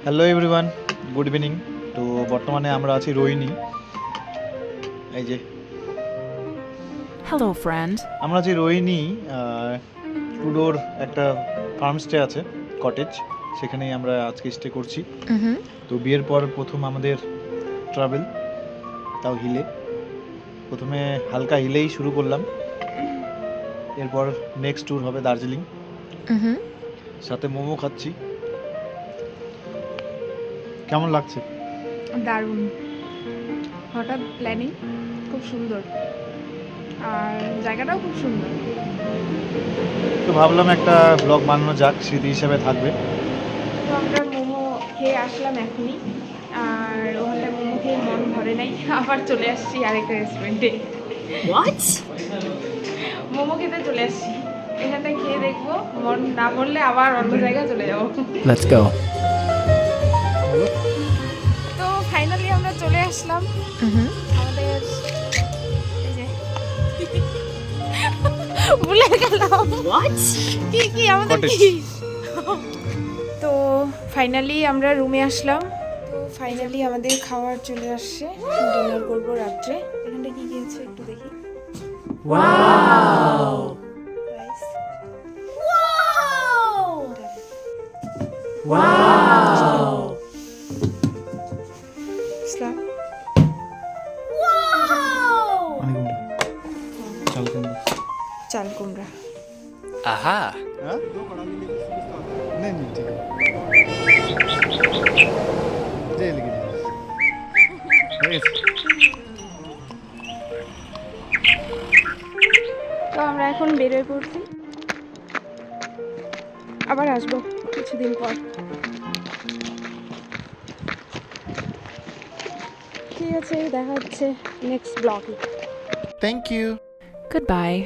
Hello everyone, good evening. তো বর্তমানে আমরা আছি রোহিণী। এই যে Hello, friend. আমরা আছি রোহিণী। ট্রুডোর একটা ফার্ম স্টে আছে, কটেজ, সেখানেই আমরা আজকে স্টে করছি। তো বিয়ের পর প্রথম আমাদের ট্রাভেল, তাও হিলে। প্রথমে হালকা হিলেই শুরু করলাম, এরপর নেক্সট ট্যুর হবে দার্জিলিং। সাথে মোমো খাচ্ছি। কেমন লাগছে? দারুণ, হঠাৎ প্ল্যানিং, খুব সুন্দর, আর জায়গাটাও খুব সুন্দর। তো ভাবলাম একটা ব্লগ বানানো যাক, স্মৃতি হিসেবে থাকবে। তো আমরা মোমো খেয়ে আসলাম এখনই, আর ওখানে মোমো খেয়ে মন ভরে নাই, আবার চলে আসছি আরেকটা রেস্টুরেন্টে। What? মোমো খেতে চলে আসছি, এখানটা খেয়ে দেখবো, মন না ভরলে আবার অন্য জায়গায় চলে যাবো। Let's go. তো ফাইনালি আমরা চলে আসলাম আমাদের এই যে ভুলে গেলাম What? কি আমাদের Cottage. কি। তো ফাইনালি আমরা রুমে আসলাম। তো ফাইনালি আমাদের খাবার চলে আসছে, ডিনার করবো রাত্রে। এখানটা কি কি আছে একটু দেখি। Wow. Rice. Wow. Slab. চাল কুমড়া। Aha. नहीं नहीं ठीक है जे लेकिन তো আমরা এখন বেরোয় পড়ছি, আবার আসবো কিছুদিন পর। ঠিক আছে, দেখা হচ্ছে নেক্সট ব্লগে। Thank you. Goodbye.